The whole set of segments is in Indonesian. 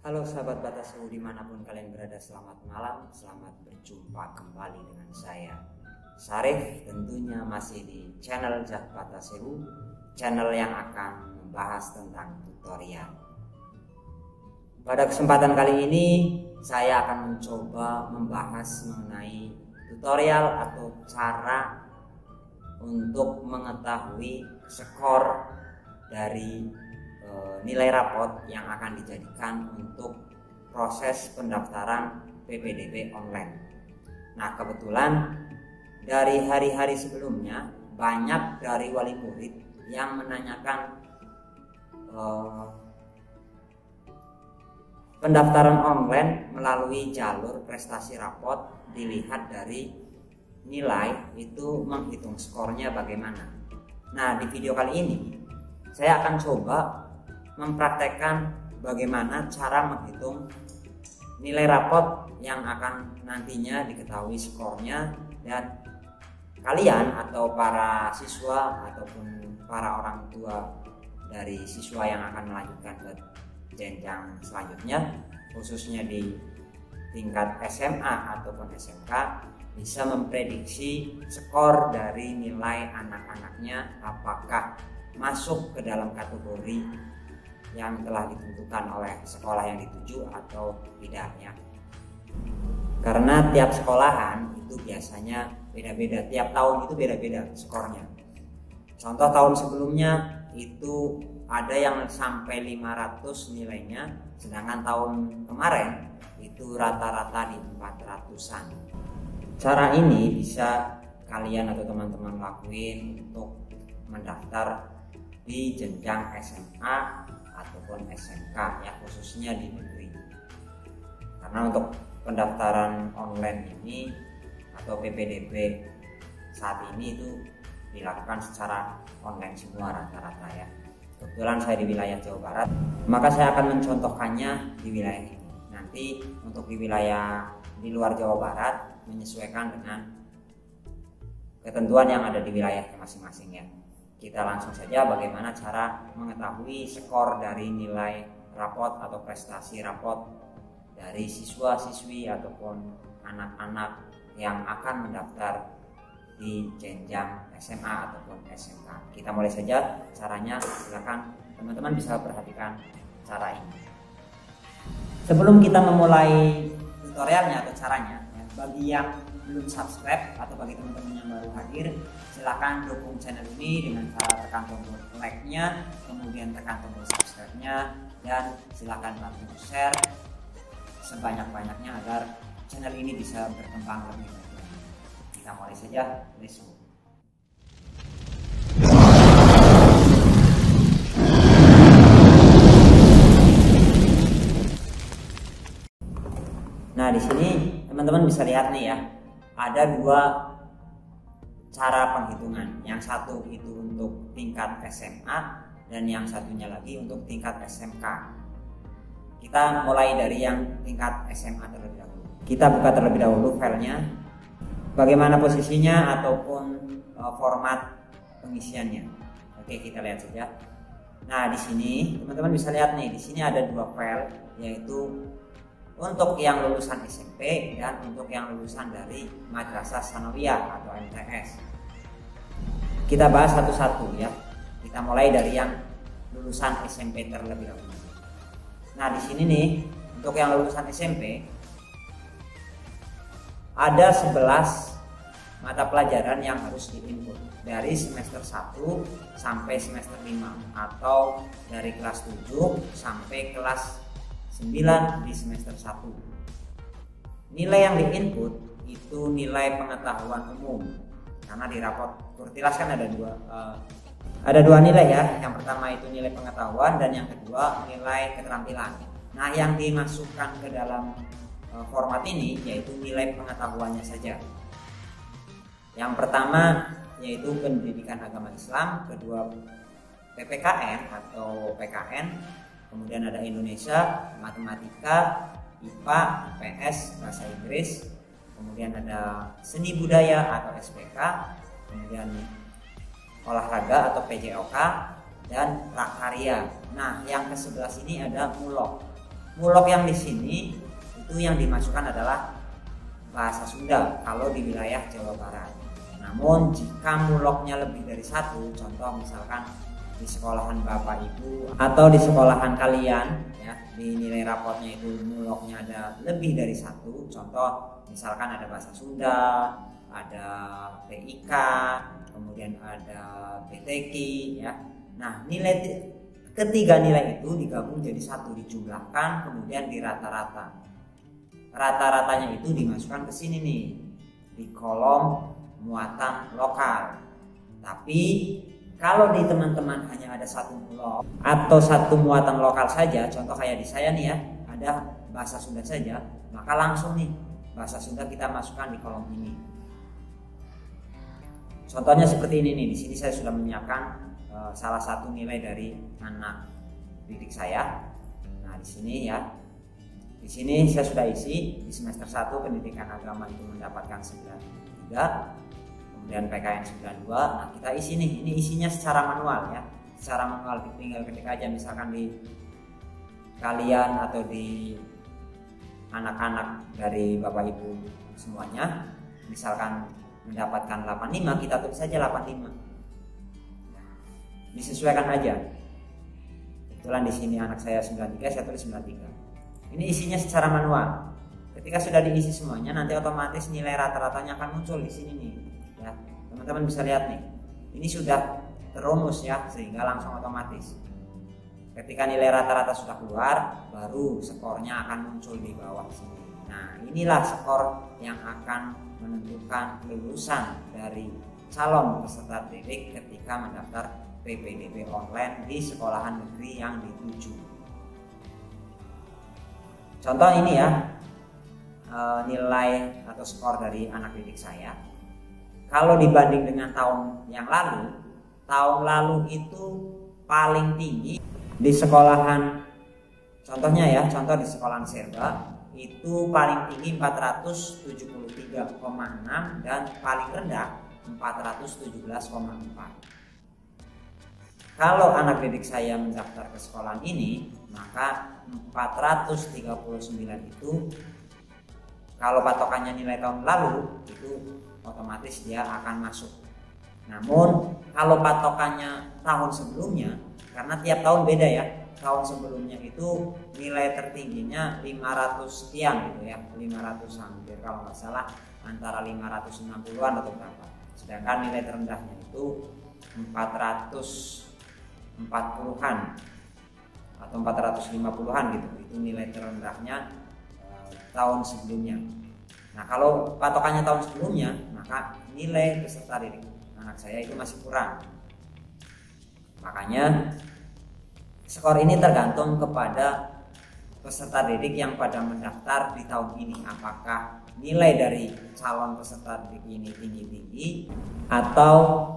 Halo sahabat Batasewu dimanapun kalian berada, selamat malam, selamat berjumpa kembali dengan saya Syarif, tentunya masih di channel Jak Batasewu, channel yang akan membahas tentang tutorial. Pada kesempatan kali ini saya akan mencoba membahas mengenai tutorial atau cara untuk mengetahui skor dari nilai rapot yang akan dijadikan untuk proses pendaftaran PPDB online. Nah, kebetulan dari hari-hari sebelumnya banyak dari wali murid yang menanyakan pendaftaran online melalui jalur prestasi rapot dilihat dari nilai itu menghitung skornya bagaimana. Nah, di video kali ini saya akan coba mempraktekkan bagaimana cara menghitung nilai rapot yang akan nantinya diketahui skornya, dan kalian atau para siswa ataupun para orang tua dari siswa yang akan melanjutkan ke jenjang selanjutnya, khususnya di tingkat SMA ataupun SMK, bisa memprediksi skor dari nilai anak-anaknya apakah masuk ke dalam kategori yang telah ditentukan oleh sekolah yang dituju atau tidaknya. Karena tiap sekolahan itu biasanya beda-beda, tiap tahun itu beda-beda skornya. Contoh tahun sebelumnya itu ada yang sampai 500 nilainya, sedangkan tahun kemarin itu rata-rata di 400-an. Cara ini bisa kalian atau teman-teman lakuin untuk mendaftar di jenjang SMA ataupun SMK ya, khususnya di negeri. Karena untuk pendaftaran online ini atau PPDB saat ini itu dilakukan secara online semua rata-rata ya. Kebetulan saya di wilayah Jawa Barat, maka saya akan mencontohkannya di wilayah ini. Nanti untuk di wilayah di luar Jawa Barat menyesuaikan dengan ketentuan yang ada di wilayahnya masing-masing ya. Kita langsung saja bagaimana cara mengetahui skor dari nilai rapot atau prestasi rapot dari siswa-siswi ataupun anak-anak yang akan mendaftar di jenjang SMA ataupun SMK. Kita mulai saja caranya, silakan teman-teman bisa perhatikan cara ini. Sebelum kita memulai tutorialnya atau caranya, ya, bagi yang belum subscribe atau bagi teman-teman yang baru hadir, silakan dukung channel ini dengan cara tekan tombol like-nya, kemudian tekan tombol subscribe-nya, dan silakan bantu share sebanyak-banyaknya agar channel ini bisa berkembang lebih baik. Kita mulai saja, let's go. Nah, di sini teman-teman bisa lihat nih ya, ada dua cara penghitungan. Yang satu itu untuk tingkat SMA dan yang satunya lagi untuk tingkat SMK. Kita mulai dari yang tingkat SMA terlebih dahulu. Kita buka terlebih dahulu filenya, bagaimana posisinya ataupun format pengisiannya. Oke, kita lihat saja. Nah, di sini teman-teman bisa lihat nih, di sini ada dua file, yaitu untuk yang lulusan SMP dan untuk yang lulusan dari Madrasah Tsanawiyah atau MTS. Kita bahas satu-satu ya. Kita mulai dari yang lulusan SMP terlebih dahulu. Nah, di sini nih untuk yang lulusan SMP ada 11 mata pelajaran yang harus diinput dari semester 1 sampai semester 5 atau dari kelas 7 sampai kelas 9 di semester 1. Nilai yang diinput itu nilai pengetahuan umum, karena di rapot Kurtilas kan ada dua nilai ya. Yang pertama itu nilai pengetahuan dan yang kedua nilai keterampilan. Nah, yang dimasukkan ke dalam format ini yaitu nilai pengetahuannya saja. Yang pertama yaitu pendidikan agama Islam, kedua PPKN atau PKN, kemudian ada Indonesia, matematika, IPA, IPS, bahasa Inggris, kemudian ada seni budaya atau SPK, kemudian olahraga atau PJOK, dan prakarya. Nah, yang ke-11 ini ada mulok. mulok yang di sini itu yang dimasukkan adalah bahasa Sunda kalau di wilayah Jawa Barat. Namun jika muloknya lebih dari satu, contoh misalkan di sekolahan Bapak Ibu atau di sekolahan kalian ya, di nilai rapotnya itu muloknya ada lebih dari satu, contoh misalkan ada bahasa Sunda, ada TIK, kemudian ada PTQ ya. Nah, ketiga nilai itu digabung jadi satu, dijumlahkan kemudian dirata-rata. Rata-ratanya itu dimasukkan ke sini nih di kolom muatan lokal. Tapi kalau di teman-teman hanya ada satu mulok atau satu muatan lokal saja, contoh kayak di saya nih ya, ada bahasa Sunda saja, maka langsung nih bahasa Sunda kita masukkan di kolom ini. Contohnya seperti ini nih, di sini saya sudah menyiapkan salah satu nilai dari anak didik saya. Nah, di sini ya. Di sini saya sudah isi di semester 1 pendidikan agama itu mendapatkan 93. Kemudian PKN 92. Nah, kita isi nih. Ini isinya secara manual ya. Secara manual, tinggal ketik aja misalkan di kalian atau di anak-anak dari Bapak Ibu semuanya. Misalkan mendapatkan 85, kita tulis saja 85. Disesuaikan aja. Kebetulan di sini anak saya 93, saya tulis 93. Ini isinya secara manual. Ketika sudah diisi semuanya, nanti otomatis nilai rata-ratanya akan muncul di sini nih. Ya, teman-teman bisa lihat nih, ini sudah terumus ya, sehingga langsung otomatis. Ketika nilai rata-rata sudah keluar, baru skornya akan muncul di bawah sini. Nah, inilah skor yang akan menentukan kelulusan dari calon peserta didik ketika mendaftar PPDB online di sekolahan negeri yang dituju. Contoh ini ya, nilai atau skor dari anak didik saya. Kalau dibanding dengan tahun lalu itu paling tinggi di sekolahan, contohnya ya, contoh di sekolahan Serba itu paling tinggi 473,6 dan paling rendah 417,4. Kalau anak didik saya mendaftar ke sekolahan ini, maka 439 itu kalau patokannya nilai tahun lalu itu otomatis dia akan masuk. Namun kalau patokannya tahun sebelumnya, karena tiap tahun beda ya, tahun sebelumnya itu nilai tertingginya 500 sekian gitu ya, 500 hampir kalau nggak salah antara 560-an atau berapa. Sedangkan nilai terendahnya itu 440-an atau 450-an gitu. Itu nilai terendahnya tahun sebelumnya. Nah, kalau patokannya tahun sebelumnya, maka nilai peserta didik anak saya itu masih kurang. Makanya skor ini tergantung kepada peserta didik yang pada mendaftar di tahun ini. Apakah nilai dari calon peserta didik ini tinggi-tinggi atau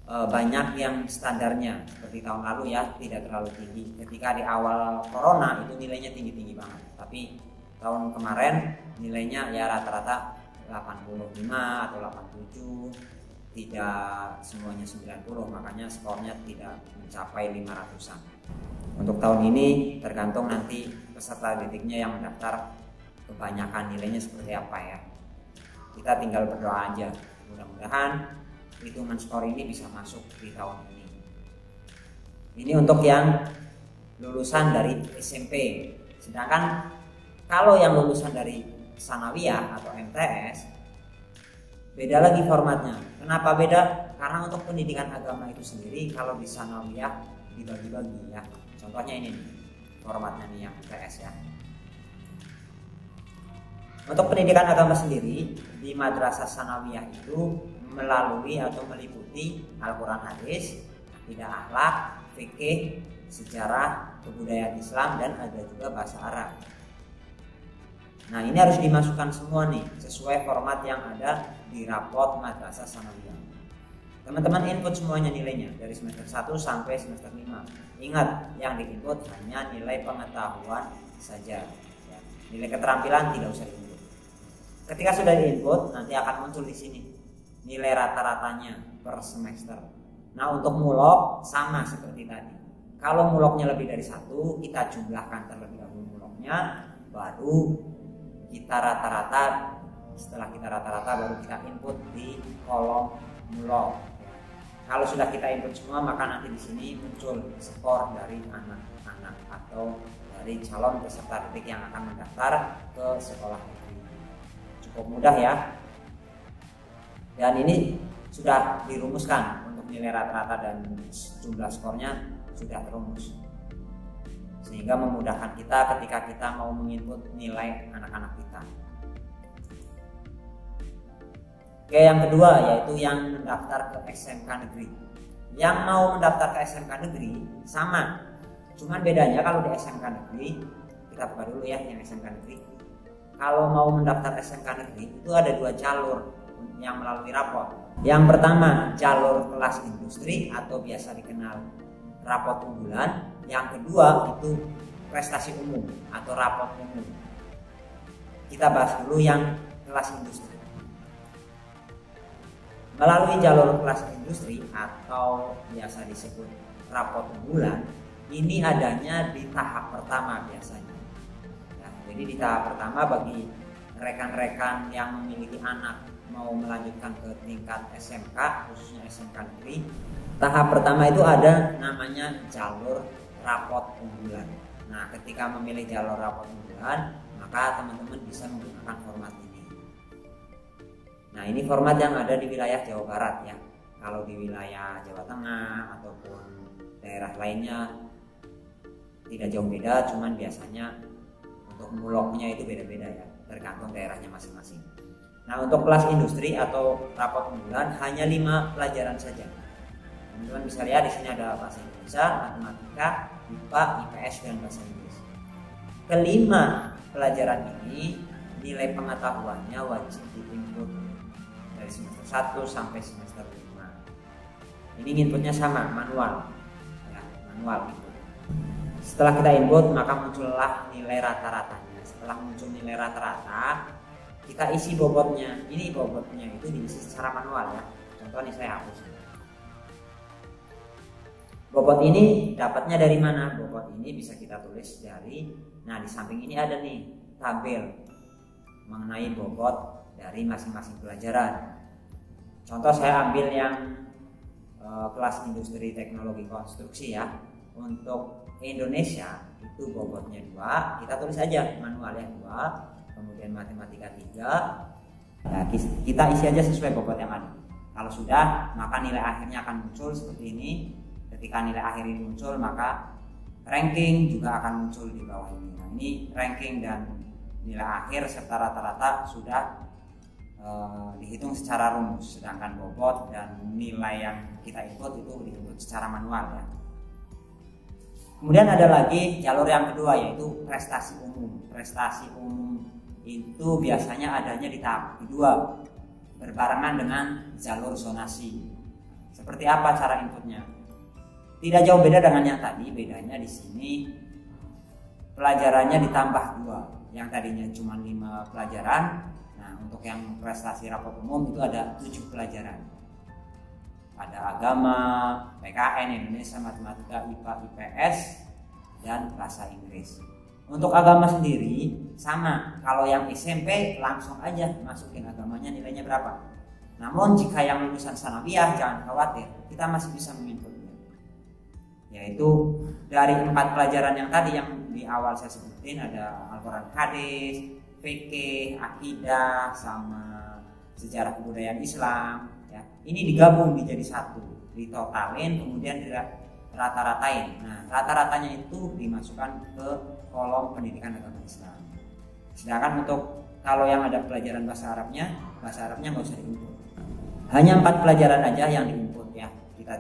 banyak yang standarnya seperti tahun lalu ya, tidak terlalu tinggi. Ketika di awal corona itu nilainya tinggi-tinggi banget. Tapi tahun kemarin nilainya ya rata-rata 85 atau 87, tidak semuanya 90, makanya skornya tidak mencapai 500-an. Untuk tahun ini tergantung nanti peserta didiknya yang mendaftar kebanyakan nilainya seperti apa ya. Kita tinggal berdoa aja, mudah-mudahan hitungan skor ini bisa masuk di tahun ini. Ini untuk yang lulusan dari SMP. Sedangkan kalau yang lulusan dari Sanawiyah atau MTS, beda lagi formatnya. Kenapa beda? Karena untuk pendidikan agama itu sendiri kalau di Sanawiyah dibagi-bagi ya. Contohnya ini nih, formatnya nih yang MTS ya. Untuk pendidikan agama sendiri di Madrasah Sanawiyah itu melalui atau meliputi Al-Quran Hadis, akidah akhlak, fikih, sejarah, kebudayaan Islam, dan ada juga bahasa Arab. Nah, ini harus dimasukkan semua nih sesuai format yang ada di rapot Madrasah Sanawiyah. Teman-teman input semuanya nilainya dari semester 1 sampai semester 5. Ingat, yang diinput hanya nilai pengetahuan saja ya. Nilai keterampilan tidak usah diinput. Ketika sudah diinput, nanti akan muncul di sini nilai rata-ratanya per semester. Nah, untuk mulok sama seperti tadi. Kalau muloknya lebih dari 1, kita jumlahkan terlebih dahulu muloknya. skornya, baru kita rata-rata. Setelah kita rata-rata baru kita input di kolom mulok. Kalau sudah kita input semua, maka nanti di sini muncul skor dari anak-anak atau dari calon peserta didik yang akan mendaftar ke sekolah negeri. Cukup mudah ya. Dan ini sudah dirumuskan untuk nilai rata-rata dan jumlah skornya sudah terumus, sehingga memudahkan kita ketika kita mau menginput nilai anak-anak kita. Oke, yang kedua yaitu yang mendaftar ke SMK negeri. Yang mau mendaftar ke SMK negeri sama, cuman bedanya kalau di SMK negeri, kita buka dulu ya yang SMK negeri. Kalau mau mendaftar SMK negeri itu ada 2 jalur yang melalui rapot. Yang pertama jalur kelas industri atau biasa dikenal rapot unggulan. Yang kedua itu prestasi umum atau rapot umum. Kita bahas dulu yang kelas industri. Melalui jalur kelas industri atau biasa disebut rapot unggulan, ini adanya di tahap pertama biasanya. Ya, jadi di tahap pertama bagi rekan-rekan yang memiliki anak mau melanjutkan ke tingkat SMK, khususnya SMK negeri, tahap pertama itu ada namanya jalur rapot unggulan. Nah, ketika memilih jalur rapot unggulan, maka teman-teman bisa menggunakan format ini. Nah, ini format yang ada di wilayah Jawa Barat ya. Kalau di wilayah Jawa Tengah ataupun daerah lainnya tidak jauh beda, cuman biasanya untuk muloknya itu beda-beda ya, tergantung daerahnya masing-masing. Nah, untuk kelas industri atau rapot unggulan hanya 5 pelajaran saja. Teman-teman bisa lihat di sini ada bahasa Indonesia, matematika, IPA, IPS dan bahasa Inggris. Kelima pelajaran ini nilai pengetahuannya wajib diinput dari semester 1 sampai semester 5. Ini inputnya sama, manual. Ya, manual gitu. Setelah kita input, maka muncullah nilai rata-ratanya. Setelah muncul nilai rata-rata, kita isi bobotnya. Ini bobotnya itu diisi secara manual ya. Contoh nih saya hapus. Bobot ini dapatnya dari mana? Bobot ini bisa kita tulis dari, nah di samping ini ada nih tabel mengenai bobot dari masing-masing pelajaran. Contoh saya ambil yang kelas industri teknologi konstruksi ya. Untuk Indonesia itu bobotnya 2, kita tulis aja manual ya 2. Kemudian matematika 3. Nah, kita isi aja sesuai bobot yang ada. Kalau sudah, maka nilai akhirnya akan muncul seperti ini. Ketika nilai akhir ini muncul, maka ranking juga akan muncul di bawah ini. Nah, ini ranking dan nilai akhir serta rata-rata sudah dihitung secara rumus, sedangkan bobot dan nilai yang kita input itu diinput secara manual ya. Kemudian ada lagi jalur yang kedua yaitu prestasi umum. Prestasi umum itu biasanya adanya di tahap kedua berbarengan dengan jalur zonasi. Seperti apa cara inputnya? Tidak jauh beda dengan yang tadi, bedanya di sini pelajarannya ditambah 2. Yang tadinya cuma 5 pelajaran. Nah, untuk yang prestasi rapot umum itu ada 7 pelajaran. Ada agama, PKN, Indonesia, matematika, IPA, IPS, dan bahasa Inggris. Untuk agama sendiri sama, kalau yang SMP langsung aja masukin agamanya nilainya berapa. Namun jika yang lulusan sanawiyah jangan khawatir, kita masih bisa menginputnya. Yaitu dari 4 pelajaran yang tadi yang di awal saya sebutin, ada Al-Quran Hadis, fikih, akidah, sama sejarah kebudayaan Islam ya. Ini digabung menjadi satu, ditotalin kemudian rata-ratain. Nah, rata-ratanya itu dimasukkan ke kolom pendidikan agama Islam. Sedangkan untuk kalau yang ada pelajaran bahasa Arabnya nggak usah diinput. Hanya 4 pelajaran aja yang diinput ya. Kita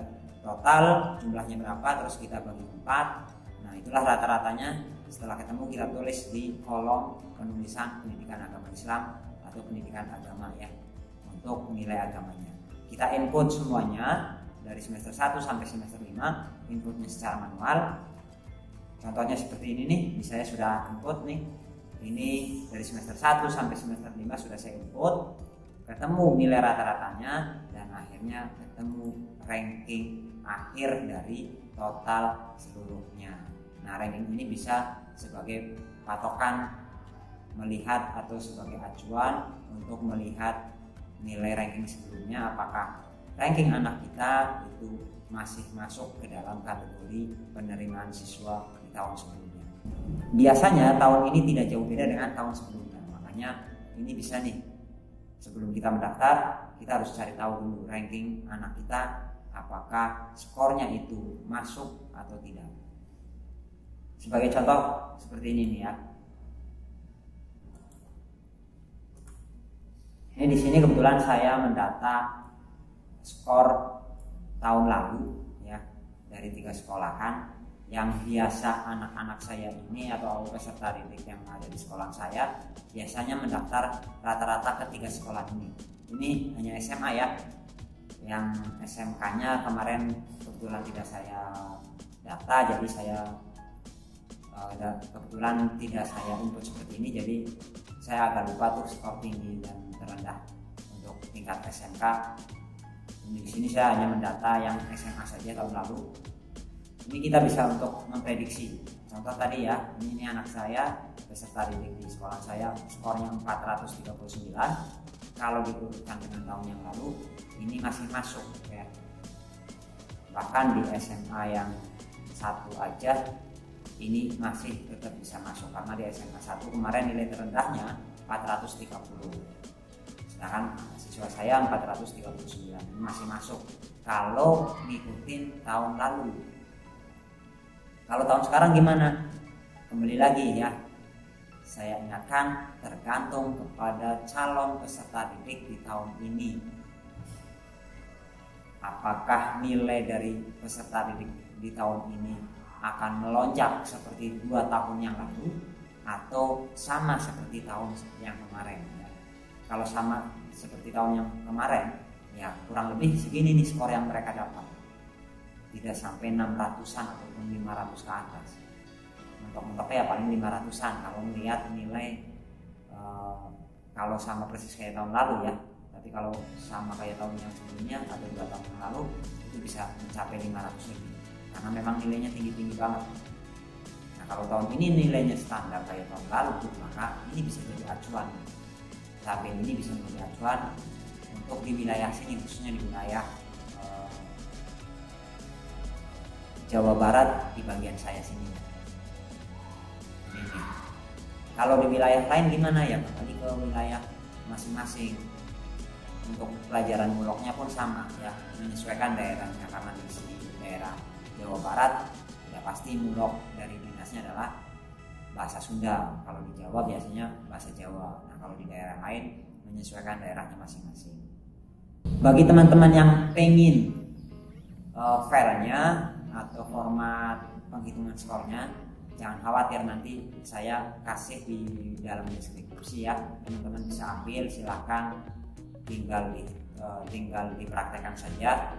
total jumlahnya berapa, terus kita bagi 4. Nah, itulah rata-ratanya. Setelah ketemu kita tulis di kolom penulisan pendidikan agama Islam atau pendidikan agama ya, untuk nilai agamanya. Kita input semuanya dari semester 1 sampai semester 5, inputnya secara manual. Contohnya seperti ini nih, saya sudah input nih. Ini dari semester 1 sampai semester 5 sudah saya input. Ketemu nilai rata-ratanya dan akhirnya ketemu ranking akhir dari total seluruhnya. Nah, ranking ini bisa sebagai patokan melihat atau sebagai acuan untuk melihat nilai ranking sebelumnya, apakah ranking anak kita itu masih masuk ke dalam kategori penerimaan siswa di tahun sebelumnya. Biasanya tahun ini tidak jauh beda dengan tahun sebelumnya, makanya ini bisa nih, sebelum kita mendaftar kita harus cari tahu dulu ranking anak kita, apakah skornya itu masuk atau tidak. Sebagai contoh seperti ini nih ya. Ini di sini kebetulan saya mendata skor tahun lalu ya, dari 3 sekolahan yang biasa anak-anak saya ini atau peserta didik yang ada di sekolah saya biasanya mendaftar rata-rata ke 3 sekolah ini. Ini hanya SMA ya, yang SMK-nya kemarin kebetulan tidak saya data, jadi saya kebetulan tidak saya input seperti ini, jadi saya agak lupa tuh skor tinggi dan terendah untuk tingkat SMK. Di sini saya hanya mendata yang SMA saja tahun lalu. Ini kita bisa untuk memprediksi. Contoh tadi ya, ini anak saya peserta didik di sekolah saya skornya 439. Kalau diturunkan dengan tahun yang lalu, ini masih masuk ya. Bahkan di SMA yang satu aja ini masih tetap bisa masuk, karena di SMA 1 kemarin nilai terendahnya 430, sedangkan siswa saya 439, ini masih masuk kalau ngikutin tahun lalu. Kalau tahun sekarang gimana? Kembali lagi ya, saya ingatkan tergantung kepada calon peserta didik di tahun ini. Apakah nilai dari peserta didik di tahun ini akan melonjak seperti 2 tahun yang lalu atau sama seperti tahun yang kemarin ya. Kalau sama seperti tahun yang kemarin ya kurang lebih segini nih skor yang mereka dapat, tidak sampai 600-an ataupun 500 ke atas. Mentok-mentoknya ya paling 500-an kalau melihat nilai kalau sama persis kayak tahun lalu ya. Tapi kalau sama kayak tahun yang sebelumnya atau 2 tahun yang lalu itu bisa mencapai 500 lebih, karena memang nilainya tinggi-tinggi banget. Nah, kalau tahun ini nilainya standar kayak tahun lalu, maka ini bisa jadi acuan. Tapi ini bisa menjadi acuan untuk di wilayah sini, khususnya di wilayah Jawa Barat di bagian saya sini. Ini. Kalau di wilayah lain gimana ya? Kembali ke wilayah masing-masing. Untuk pelajaran muloknya pun sama ya, menyesuaikan daerahnya, karena di sini daerah Jawa Barat ya pasti mulok dari dinasnya adalah bahasa Sunda. Kalau di Jawa biasanya bahasa Jawa. Nah, kalau di daerah lain menyesuaikan daerahnya masing-masing. Bagi teman-teman yang pengen filenya atau format penghitungan skornya, jangan khawatir, nanti saya kasih di dalam deskripsi ya, teman-teman bisa ambil, silahkan tinggal dipraktekkan saja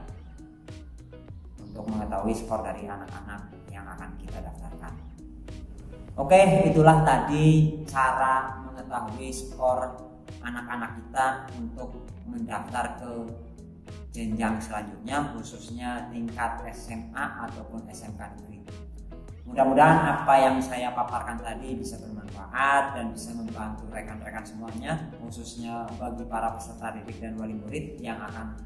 untuk mengetahui skor dari anak-anak yang akan kita daftarkan. Oke, itulah tadi cara mengetahui skor anak-anak kita untuk mendaftar ke jenjang selanjutnya, khususnya tingkat SMA ataupun SMK negeri. Mudah-mudahan apa yang saya paparkan tadi bisa bermanfaat dan bisa membantu rekan-rekan semuanya, khususnya bagi para peserta didik dan wali murid yang akan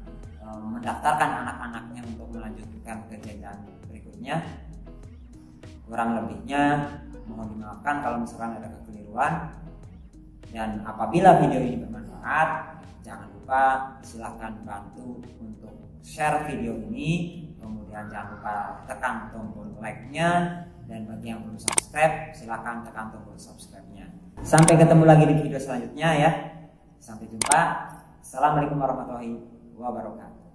mendaftarkan anak-anaknya untuk melanjutkan ke jenjang berikutnya. Kurang lebihnya mohon dimaafkan kalau misalkan ada kekeliruan, dan apabila video ini bermanfaat, jangan lupa silahkan bantu untuk share video ini, kemudian jangan lupa tekan tombol like-nya, dan bagi yang belum subscribe silahkan tekan tombol subscribe-nya. Sampai ketemu lagi di video selanjutnya ya. Sampai jumpa. Assalamualaikum warahmatullahi wabarakatuh.